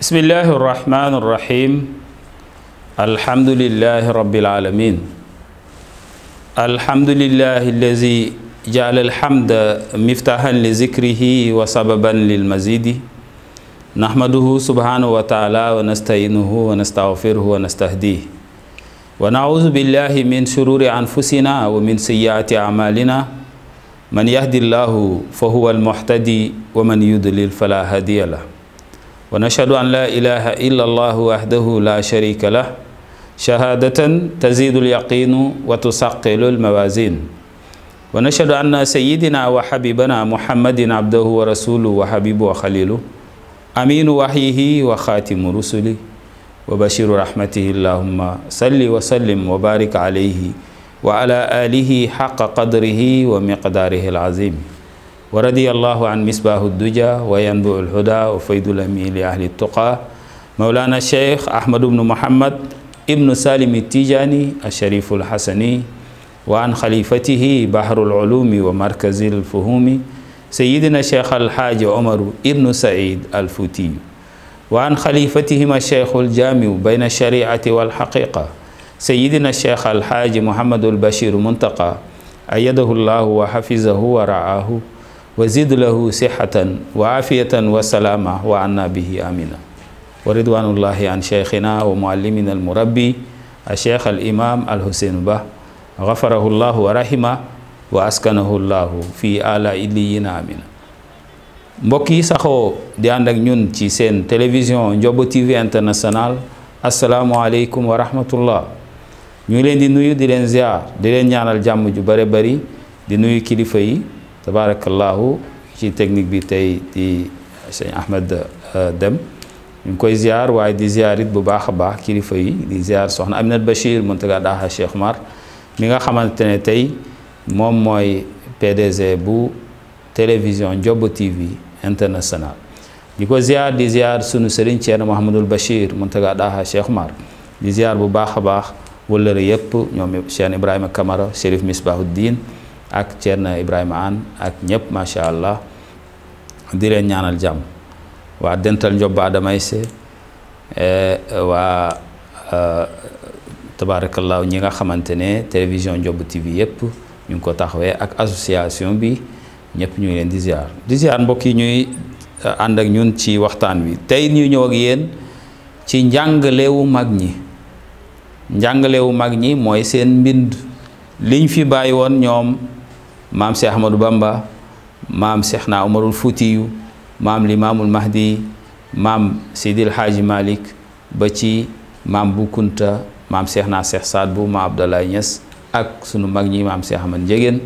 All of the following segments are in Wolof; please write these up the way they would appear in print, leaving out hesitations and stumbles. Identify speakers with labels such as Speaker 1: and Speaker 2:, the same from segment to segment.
Speaker 1: bismillahi irrahmani irrahim alhamdulillahi rabbil alamin alhamdulillahi allazi jaala alhamda miftahan li zikrihi wa sababan lil mazidi nahmaduhu subhanahu wa taala wa nasta'inuhu wa nastaghfiruhu wa nastahdihi wa na'udhu billahi min shururi anfusina wa min sayyiati a'malina man yahdillahu fahuwa almuhtadi wa man yudlil fala hadiya lahu wa nashhadu an la ilaha illa allah wahdahu la sharika lah shahadatan tazidu al-yaqinu wa tusaqqilu al-mawazin wa nashhadu anna sayyidina wa habibana muhammadin abduhu wa rasuluhu wa habibu wa khalilu aminu wahyihi wa khatimu rusuli wa bashiru rahmatihi allahumma salli wa sallim wa barik alayhi wa ala alihi haqqa qadrihi wa miqdarihi al-azim wa radiyallahu an misbahu duja wa yanbu al-huda wa faydul amin li ahli tuqa mawlana sheikh ahmad ibn muhammad ibn salim at-tijani al-sharif al-hasani wa an khalifatihi bahrul ulumi wa markazil fuhumi sayyidina sheikh al-haj umar ibn sa'id al-futi wa an khalifatihim sheikh al-jami bayna shari'ati wal haqiqa sayyidina sheikh al-haj muhammad al-bashir muntaqa ayyadahu allah wa hafizahu wa ra'ahu wa zid lahu sihatan wa afiyatan wa salama wa anna bihi amina wa ridwanullahi an sheikhina wa muallimina al-murabbi al-sheikh al-imam al-husayn bah ghafarahu llahu wa rahima wa askanahu llahu fi ala illiyina amina. mbokk yi saxoo di ànd ak ñun ci seen télévision Ndiobou TV international asalaamualeykum wa rahmatullah. ñu ngi leen di nuyu di leen ziar di leen ñaanal jàmm ju bare bari di nuyu kilifa yi tabarakallahu ci technique bi tey di sëñ Ahmed Dem ñu ngi koy ziar waaye di ziar it bu baax a baax kilifa yi di ziar soxna Aminat Bachir Muntaga Daha Cheikh Mar mi nga xamante ne tey moom mooy PDG bu télévision Ndiobou TV international di ko ziar di ziar sunu sëriñ Thierno Mouhamadul Bachir Muntaga Daha Cheikh Mar di ziar bu baax a baax wëllëre yëpp ñoom Cheikh Ibrahima Kamara Chérif Misbahuddin ak Thierno Ibrahima Anne ak ñëpp macha allah di leen ñaanal jàmm waa dental Ndiobou Adama Isse waa tabarakallahu ñi nga xamante ne télévision Ndiobou TV yëpp ñu ngi ko taxawee ak association bi ñëpp ñu ngi leen di ziar mbokk yi ñuy ànd ak ñun ci waxtaan wi tey ñu ñëw ak yéen ci njàngalewu mag ñi. njàngalewu mag ñi mooy seen mbind liñ fi bàyyi woon ñoom maam Cheikh Ahmadou Bamba maam Cheikh na Umarul Fuutiyu maam Limaamul Mahdi maam Seydil Haaji Malik ba ci maam Bu Kunta maam Cheikh na Cheikh Saad Bu maam Abdoulaye Niass ak sunu mag ñi maam Cheikh Ahmad Ndiéguène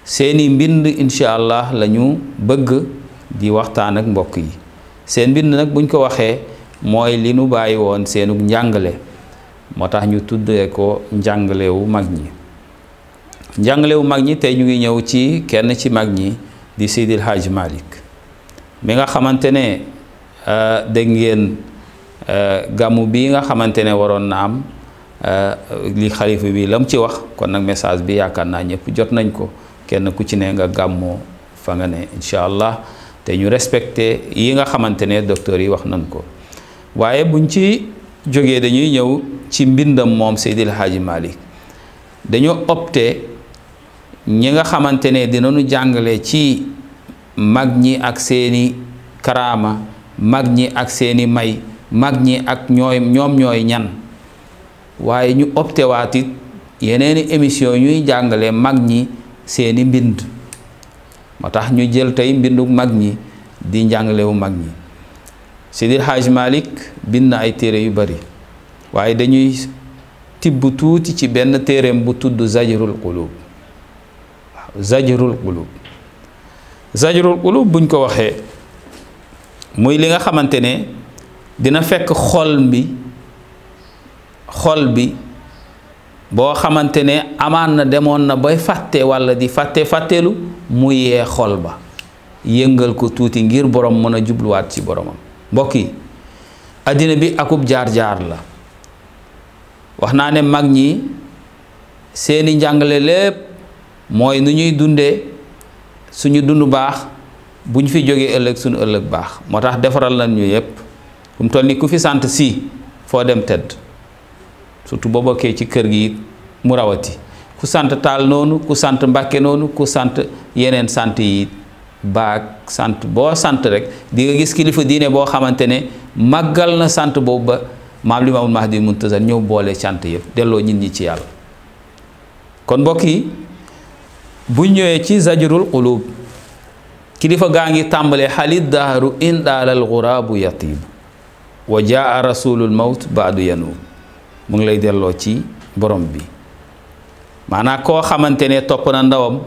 Speaker 1: seeni mbind incha allah la ñu bëgg di waxtaan ak mbokk yi seen mbind nag buñ ko waxee mooy li nu bàyyi woon seenu njàngale moo tax ñu tuddee ko njàngalewu mag ñi. njàngalewu mag ñi tey ñu ngi ñëw ci kenn ci mag ñi di Seydil Hadji Malick mi nga xamante ne dégg ngeen gàmmu bi nga xamante ne waroon na am li xalifa bi lam ci wax kon nag message bi yaakaar naa ñëpp jot nañ ko kenn ku ci ne nga gàmmoo fa nga ne incha allah te ñu respecté yi nga xamante ne docteur yi wax nañ ko waaye buñ ci jógee dañuy ñëw ci mbindam moom Seydil Hadji Malick dañoo opté ñi nga xamante ne dinañu jàngale ci mag ñi ak seeni karaama mag ñi ak seeni may mag ñi ak ñoom ñooy ñan waaye ñu opté waatit yeneeni émission ñuy jàngale mag ñi seeni mbind moo tax ñu jël tey mbindu mag ñi di njàngalewu mag ñi. Seydil Hadji Malick bind na ay téere yu bari waaye dañuy tibb tuuti ci benn téereem bu tudd Zajrul Qulub waaw Zajrul Qulub buñ ko waxee muy li nga xamante ne dina fekk xol bi boo xamante ne amaan na demoon na bay fàtte walla di fàtteelu mu yee xol ba yëngal ko tuuti ngir borom mën a jubluwaat ci boromam. mbokk yi àddina bi akub jaar-jaar la wax naa ne mag ñi seeni njàngale lépp mooy nu ñuy dundee suñu dund baax bu ñu fi jógee ëllëg suñu ëllëg baax moo tax defaral nañ ñu yépp fu mu toll ni ku fi sant si foo dem tedd surtout boo bokkee ci kër gi mu rawati ku sant Taal noonu ku sant Mbàkke noonu ku sant yeneen sant yi baag sant boo sant rek di nga gis kilifa diine boo xamante ne màggal na sant boobu ba maam Limaamul Mahdi Muntazar ñëw boole sant yëpp delloo nit ñi ci yàlla. kon mbokk yi bu ñëwee ci zajrul qulub kilifa gaa ngi tàmbalee xalit dahru in daalal guraabu yatiib wa jaa rasulul mawt baadu yanuub mu ngi lay delloo ci borom bi maanaam koo xamante ne topp na ndawam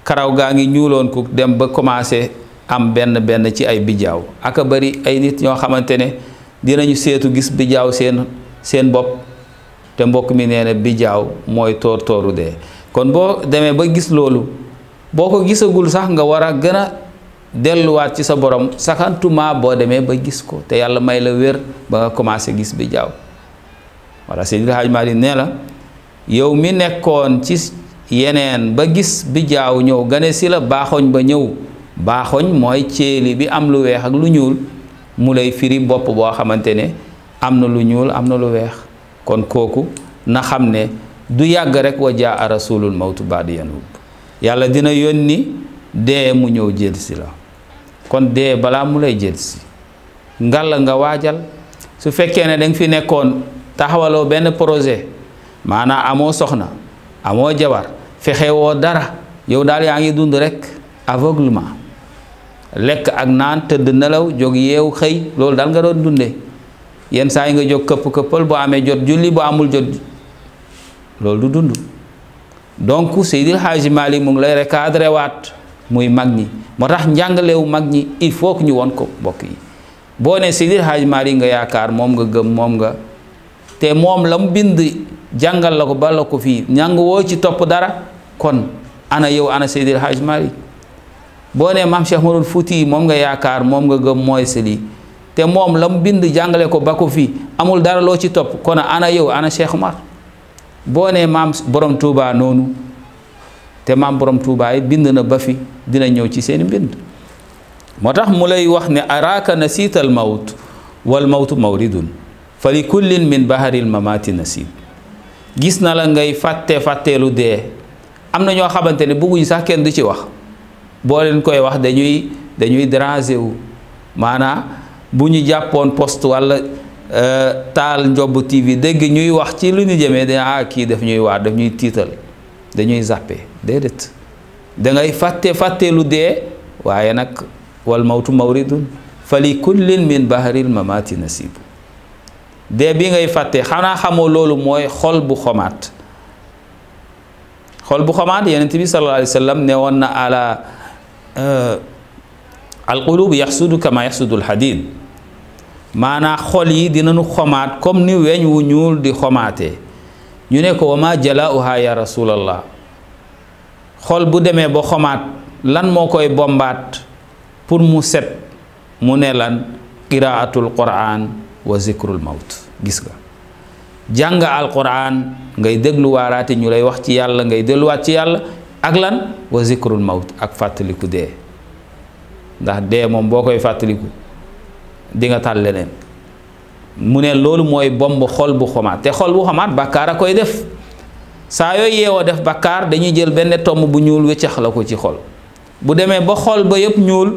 Speaker 1: karaw gaa ngi ñuuloon ku dem ba commencé am benn ci ay bijaaw aka bari ay nit ñoo xamante ne dinañu seetu gis bijaaw seen bopp te mbokk mi nee na bijaaw mooy tóor-tóoru dee kon boo demee ba gis loolu boo ko gisagul sax nga war a gën a delluwaat ci sa borom sakantuma boo demee ba gis ko te yàlla may la wér ba nga commencé gis bijaaw walla Seydil Hadj Malick nee la yow mi nekkoon ci yeneen ba gis bijaaw ñëw gane si la baaxoñ ba ñëw baaxoñ mooy céeli bi am lu weex ak lu ñuul mu lay firi bopp boo xamante ne am na lu ñuul am na lu weex kon kooku na xam ne du yàgg rek wa jaa rasulul mawtu baadu yanub yàlla dina yónni dee mu ñëw jël si la kon dee balaa mu lay jël si ngal nga waajal su fekkee ne danga fi nekkoon taxawaloo benn projet maanaam amoo soxna amoo jabar fexewoo dara yow daal yaa ngi dund rek aveuglement lekk ak naan tëdd nelaw jóg yeewu xëy loolu daal nga doon dunde yenn saa yi nga jóg këppal bu amee jot julli bu amul jot loolu du dund donc Seydil Hadji Malick mu ngi lay recadré waat muy mag ñi moo tax njàngalewu mag ñi il faut que ñu won ko mbokk yi boo ne Seydil Hadji Malick nga yaakaar moom nga gëm moom nga te moom la mu bind jàngal la ko ba la ko fii ñàng woo ci topp dara kon ana yow ana Seydil Hadji Malick boo ne maam Cheikh Umarul Fuuti moom nga yaakaar moom nga gëm mooy seli te moom la mu bind jàngale ko ba ko fii amul dara loo ci topp kon ana yow ana Cheikh Umar boo ne maam borom Touba noonu te maam borom Touba yi bind na ba fi dina ñëw ci seeni mbind moo tax mu lay wax ne araaka nasiital mawt wal mawtu mawridun fa li kullin min baharil mamati nasib gis na la ngay fàtteelu dee am na ñoo xamante ne bëgguñu sax kenn du ci wax boo leen koy wax dañuy déranger wu maanaam bu ñu jàppoon poste walla taal Njobb TV dégg ñuy wax ci lu ñu jëmee da kii daf ñuy waar daf ñuy tiital dañuy zappe déedéet dangay fàtteelu dee waaye nag wal mawtu mawridun fa li kullin min baharil mamati nasib dee bi ngay fàtte xanaa xamoo loolu mooy xol bu xomaat xol bu xomaat Yonent bi sallallahu alayhi wa sallam ne woon na ala alqulub yaxsudu kama yaxsudul hadid maanaa xol yi dinañu xomaat comme ni weñ wu ñuul di xomaatee ñu ne ko wa ma jalauha ya rasulallah xol bu demee ba xomaat lan moo koy bombaat pour mu set mu ne lan qiraatul quran wa zikrul mawt gis nga jàng alquran ngay déglu waaraate ñu lay wax ci yàlla ngay delluwaat ci yàlla ak lan wa zikrul mawt ak fàttaliku dee ndax dee moom boo koy fàttaliku di nga tal leneen mu ne loolu mooy bomb xol bu xomaat te xol bu xomaat bàkkaar a koy def saa yooyu yeewoo def bàkkaar dañuy jël benn tomb bu ñuul weccax la ko ci xol bu demee ba xol ba yépp ñuul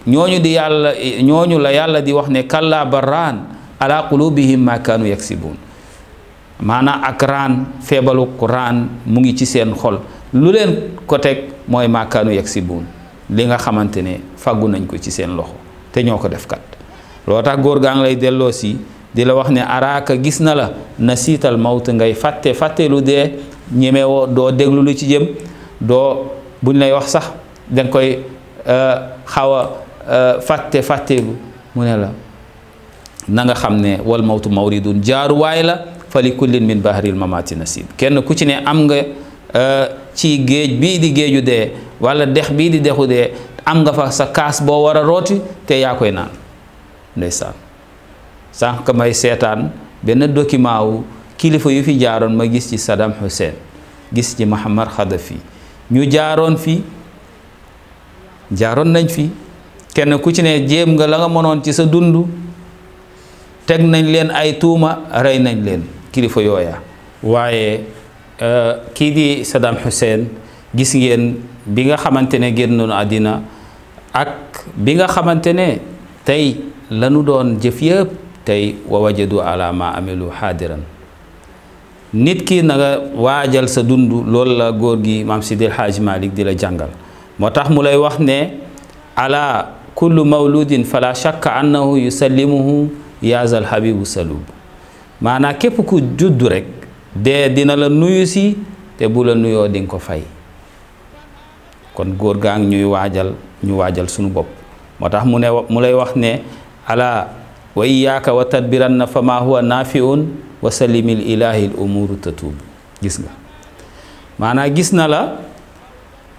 Speaker 1: ñooñu la yàlla di wax ne kalla barraan ala qulubihim ma kaanu yaksibuun maanaam ak raan feebalu raan mu ngi ci seen xol lu leen ko teg mooy ma kaanu yaksibuun li nga xamante ne fàggu nañ ko ci seen loxo te ñoo ko def kat loo tax góor gaa ngi lay delloo si di la wax ne araaka gis na la nasiital mawt ngay fàtte lu dee ñemewoo doo déglu lu ci jëm doo buñ lay wax sax danga koy xaw a fàtteelu mu ne la na nga xam ne wal mawtu mawridun jaaruwaay la fa li kullin min bahril mamati nasib kenn ku ci ne am nga ci géej bii di géeju dee wala dex bii di dexu dee am nga fa sa kaas boo war a rooti te yaa koy naan ndeysaan sànq may seetaan benn document wu kilifa yu fi jaaroon ma gis ci Saddam Hussein gis ci Muammar Kadhafi ñu jaaroon nañ fi kenn ku ci ne jéem nga la nga mënoon ci sa dund teg nañ leen ay tuuma rey nañ leen kilifa yooya. waaye kii di Saddam Hussein gis ngeen bi nga xamante ne génnoon àddina ak bi nga xamante ne tey lanu doon jëf yëpp tey wa wajadu ala ma amilu haadiran. nit ki na nga waajal sa dund loolu la góor gi maam Sidil Haaji Malik di la jàngal moo tax mu lay wax ne ala kullu mawludin fala shakka annahu yusallimuhu yaazal habibu salub maanaa képp ku juddu rek dee dina la nuyu si te bu la nuyoo di nga ko fay. kon góor gaa ngi ñuy waajal ñu waajal suñu bopp moo tax mu lay wax ne ala wa iyyaka wa tadbiranna fa ma huwa nafiun wa salimil ilahi l umuru tatub. gis nga maanaa gis na la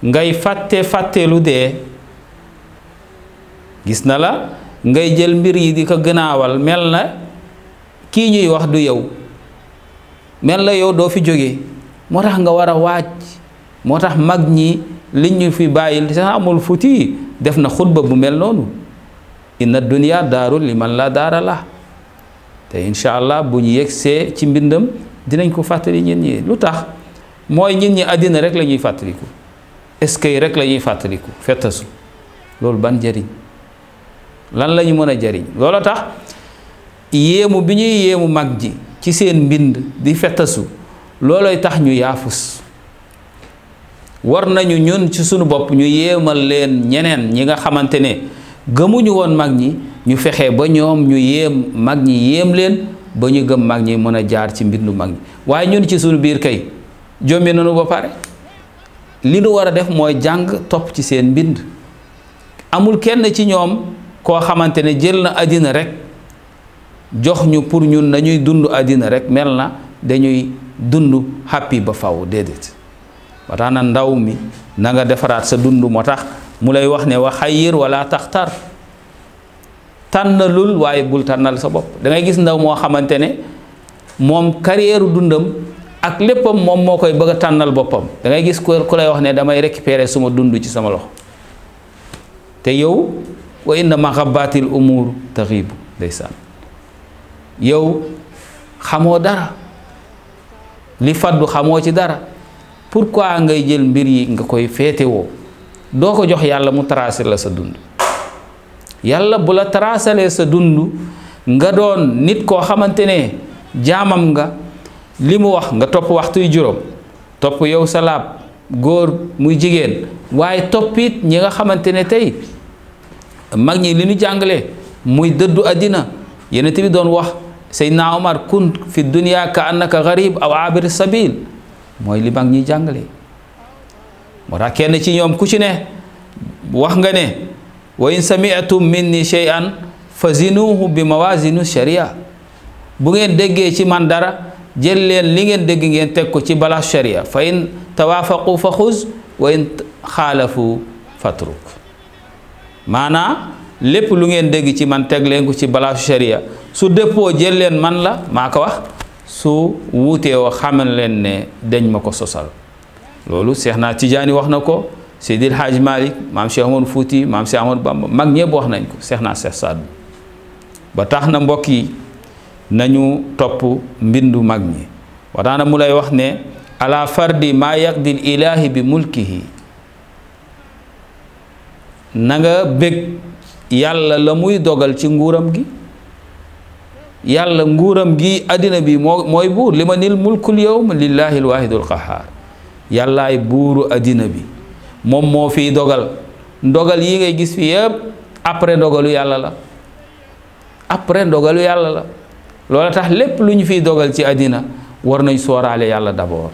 Speaker 1: ngay fàtte lu dee, gis na la ngay jël mbir yi di ko gënaawal mel na kii ñuy wax du yow, mel na yow doo fi jóge. moo tax nga war a waaj. moo tax mag ñi liñ ñu fi bàyyil sax amul futi def na xutba bu mel noonu, inna dunya daarul liman la daara la. te incha allah bu ñu yegsee ci mbindam dinañ ko fàttali ñit ñi. lu tax mooy ñit ñi àddina rek la ñuy fàttaliku, est-ce que rek la ñuy fàttaliku fettasu. loolu ban jëriñ, lan la ñu mën a jëriñ? loolu tax yéemu bi ñuy yéemu mag ji ci seen mbind di fettasu, looloy tax ñu yaafus. war nañu ñun ci sunu bopp ñu yéemal leen ñeneen ñi nga xamante ne gëmuñu woon mag ñi, ñu fexe ba ñoom ñu yéem mag ñi yéem leen ba ñu gëm mag ñi mën a jaar ci mbindu mag ñi. waaye ñun ci sunu biir kay jombi nañu ba pare. li nu war a def mooy jàng topp ci seen mbind. amul kenn ci ñoom koo xamante ne jël na àddina rek jox ñu pour ñun nañuy dund àddina rek mel na dañuy dund happy ba faw, déedéet. ba tax na ndaw mi na nga defaraat sa dund. moo tax mu lay wax ne wa xayyir wala taxtar, tànnalul waaye bul tànnal sa bopp. da ngay gis ndaw moo xamante ne moom carrière dundam ak léppam moom moo koy bëgg a tànnal boppam. da ngay gis ku lay wax ne damay récupérer suma dund ci sama loxo, te yow wa inna maxabatil umur taxibu. ndeysaan yow xamoo dara, li faddu xamoo ci dara. pourquoi ngay jël mbir yi nga koy féetewoo? doo ko jox yàlla mu tracé la sa dund. yàlla bu la tracalee sa dund nga doon nit koo xamante ne jaamam nga, li mu wax nga topp waxtuy juróom, topp yow sa laab, góor muy jigéen, waaye toppit ñi nga xamante ne tey mag ñi li ñu jàngale muy dëddu àddina. Yonent bi doon wax Seydina Omar, kun fi dunya ka annaka garib aw abir sabil, mooy li mag ñi jàngale. moo tax kenn ci ñoom ku ci ne wax nga ne wa in sami'tum minni shay'an fa zinuhu bi mawazinu sharia. bu ngeen déggee ci man dara jël leen li ngeen dégg ngeen teg ko ci bala sharia. fa in tawafaqu fa xuz wa in xaalafu fatruk. maanaa lépp lu ngeen dégg ci man teg leen ko ci bala sharia. su dëppoo jël leen man la maa ko wax, su wuutee wa xamal leen ne dañ ma ko sosal. loolu Seex na Tijaani wax na ko, Seydil Haaji Malik, maam Cheikh Ahmadou Fouti, maam Cheikh Ahmadou Bamba, mag ñépp wax nañ ko, Seex na Seex Saadu. ba tax na mbokk yi nañu topp mbindu mag ñi. waxtaan na mu lay wax ne ala fardi maa yaqdil ilaahi bi mulkihi. na nga bég yàlla la muy dogal ci nguuram gi. yàlla nguuram gi àddina bi mooy buur. li ma nil mulkul yawma lillahi alwaahidul qahhaar. yàllaay buuru àddina bi, moom moo fiy dogal. ndogal yi ngay gis fi yëpp après ndogalu yàlla la. après ndogalu yàlla la. loola tax lépp lu ñu fiy dogal ci àddina war nañ sooraale yàlla d'abord.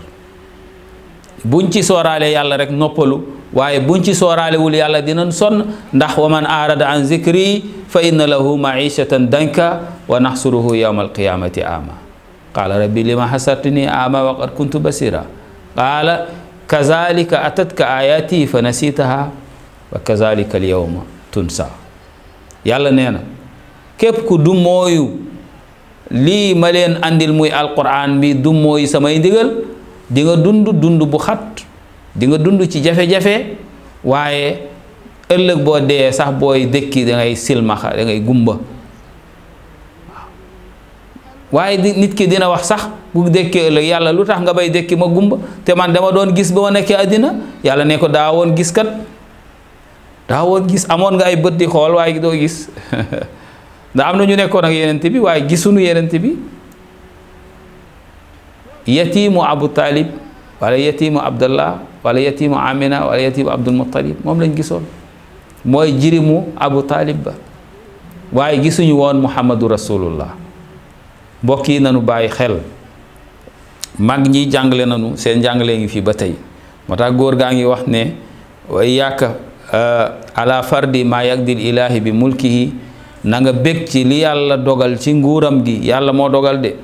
Speaker 1: buñ ci sooraale yàlla rek noppalu, waaye buñ ci sooraale wul yàlla dinañ sonn. ndax wa man arada an zikri fa inna lahu maishatan danka wa naxsuruhu yawma alqiyamati ama. qaala rabbi lima hasartani ama wa qad kuntu basira. qaala kazalika atatka ayati fa nasitaha wa kazalika alyawma tunsa. yàlla nee na képp ku du mooyu lii ma leen andil muy alquran bi, du mooyu samay ndigal, di nga dund dund bu xat, di nga dund ci jafe-jafe, waaye ëllëg boo dee sax booy dëkki da ngay silmaxa, da ngay gumba. waaw waaye nit ki dina wax sax bu dekkee ëllëg yàlla lu tax nga bay dekki ma gumba te man dama doon gis ba ma nekkee àddina yàlla ne ko daa woon gis kat daa woon gis amoon nga ay bët di xool waaye doo gis ndax am na ñu nekkoon ak yenent bi waaye gisuñu yenent bi yatiimu Abu Talib wala yatiimu Abdallah wala yatiimu Amina wala yatiimu Abdul Muttalib moom lañ gisoon mooy jirimu Abu Talib ba waaye gisuñu woon Muhammadu Rasulullah mbokk yi nanu bàyyi xel mag ñi jàngale nanu seen jàngale ngi fii ba tey moo tax góor gaa ngi wax ne wa iyyaka ala fardi ma yaqdil ilahi bi mulkihi na nga bég ci li yàlla dogal ci nguuram gi yàlla moo dogal de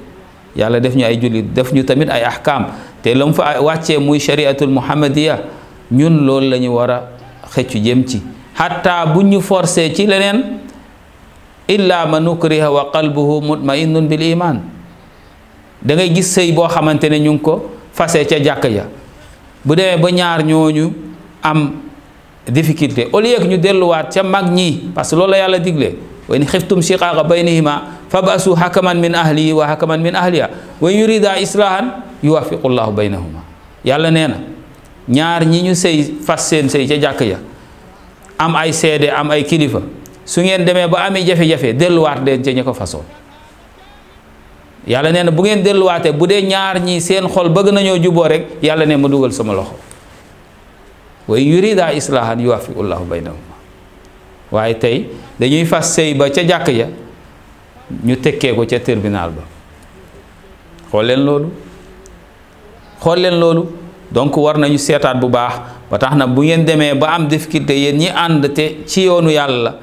Speaker 1: yàlla def ñu ay jullit def ñu tamit ay ahkam te la mu fa wàccee muy shariatul muhammadiya ñun loolu la ñu war a xëccu jëm ci hatta bu ñu forcé ci leneen illa man ukriha wa qalbuhu mutma'innun bil iman da ngay gis sëy boo xamante ne ñu ngi ko fase ca jàkka ja bu demee ba ñaar ñooñu am difficulté au lieu que ñu delluwaat ca mag ñi parce que loolu la yàlla digle wa in xiftum shiqaaqa baynihima fab'asu hakaman min ahlihi wa hakaman min ahliha wa in yurida islahan yuwaffiqu llahu baynahuma yàlla nee na ñaar ñi ñu sëy fas seen sëy ca jàkk ja am ay seede am ay kilifa su ngeen demee ba amee jafe-jafe delluwaat leen ca ña ko façon yàlla nee na bu ngeen delluwaatee bu dee ñaar ñi seen xol bëgg nañoo juboo rek yàlla ne ma dugal sama loxo wa in yurida islahan yuwaffiqu llahu baynahuma waaye tey dañuy fas sëy ba ca jàkk ja ñu tekkee ko ca tribunal ba xool leen loolu xool leen loolu donc war nañu seetaat bu baax ba tax na bu ngeen demee ba am difficulté yéen ñi ànd te ci yoonu yàlla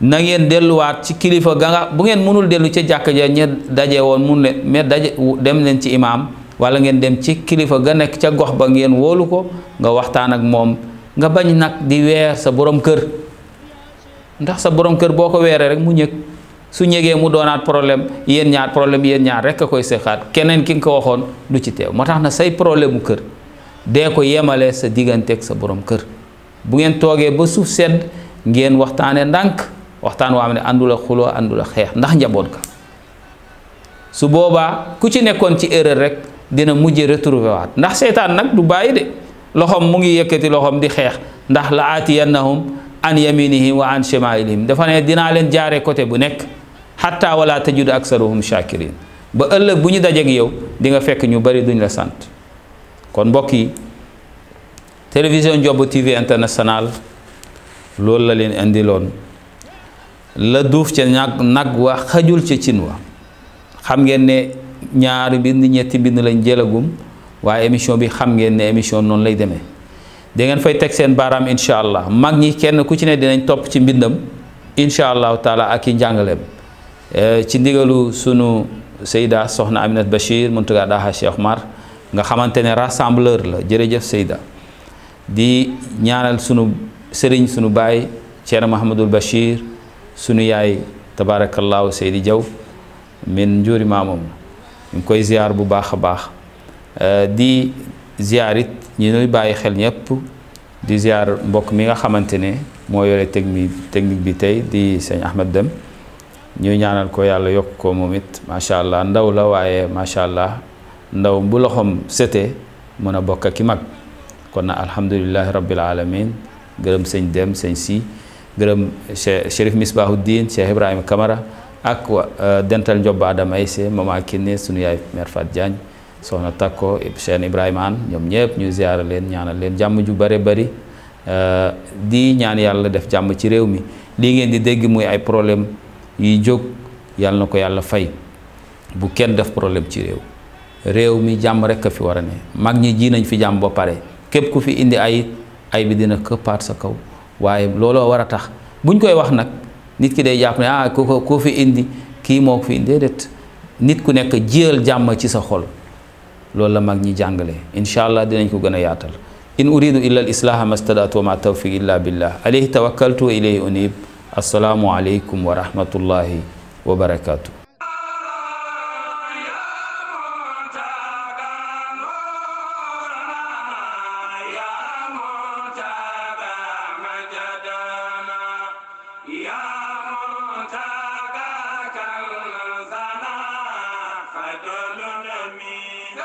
Speaker 1: na ngeen delluwaat ci kilifa ga nga bu ngeen mënul dellu ca jàkk ja ña daje woon mun leen mais daje dem leen ci imaam wala ngeen dem ci kilifa ga nekk ca gox ba ngeen wóolu ko nga waxtaan ak moom nga bañ nag di weer sa borom kër ndax sa borom kër boo ko weeree rek mu ñëg su ñëgee mu doonaat problème yéen ñaar rek a koy seqaat keneen ki nga ko waxoon du ci teew moo tax na say problème mu kër dee ko yemale sa digganteeg sa borom kër bu ngeen toogee ba suuf sedd ngeen waxtaane ndànk waxtaan waa xam ne àndul a xuloo àndul a xeex ndax njaboot ka su boobaa ku ci nekkoon ci erreur rek dina mujje retrouver waat ndax seytaan nag du bàyyi de loxoom mu ngi yëkkati loxoom di xeex ndax la aatiyannahum an yaminihim wa an shimailihim dafa ne dinaa leen jaaree côté bu nekk hatta wala tajidu aksaruhum shakirin ba ëllëg bu ñu dajeeg yow di nga fekk ñu bari duñ la sant kon mbokk yi télévision Ndiobou TV international loolu la leen indiloon la duuf ca nag wa xajul ca cin wa xam ngeen ne ñaari mbind ñetti mbind lañ jëlagum waaye émission bi xam ngeen ne émission noonu lay demee da ngeen fay teg seen baaraam incha allah mag ñi kenn ku ci ne dinañ topp ci mbindam incha allahu taala ak i njàngaleem ci ndigalu sunu Seyda soxna Aminat Bachir Muntaga Daha Cheikh Omar nga xamante ne rassembleur la jërëjëf Seyda di ñaanal sunu sëriñ sunu baay Thierno Mahamadul Bachir sunu yaay tabarakallahu Seydi Diaw min njuuri maamam ñu ngi koy ziar bu baax a baax di ziar it ñi nuy bàyyi xel ñëpp di ziar mbokk mi nga xamante ne moo yore technique bi tey di sëñ Ahmed Dem ñuy ñaanal ko yàlla yokk ko moom it macha allah ndaw la waaye macha allah ndaw bu loxoom setee mën a bokk ak ki mag kon na alhamdulillahi rabbil alamin gërëm sëñ Dem sëñ si gërëm Chérif Misbahuddin Cheikh Ibrahima Camara ak dental Ndiobou Adama Aïssé mama Kiné sunu yaay Mère Fat Diagne soxna Takko Cheikh Ibrahima An ñoom ñëpp ñu ziyaara leen ñaanal leen jàmm ju bare bari di ñaan yàlla def jàmm ci réew mi lii ngeen di dégg muy ay problème yuy jóg yàlla na ko yàlla fay bu kenn def problème ci réew mi jàmm rek a fi war a ne mag ñi ji nañ fi jàmm ba pare képp ku fi indi ay bi dina këppaat sa kaw waaye looloo war a tax buñ koy wax nag nit ki day jàpp ne ku fi indi kii moo ko fi indi déedéet nit ku nekk jiyal jàmm ci sa xol loolu la mag ñi jàngale incha allah dinañ ko gën a yaatal in uridu illa al islaha mastadaatu wa ma tawfiq illa billah alayhi tawakkaltu wa ilayhi unib assalaamu aleykum wa rahmatullahi wa barakatuh
Speaker 2: Ya العالمين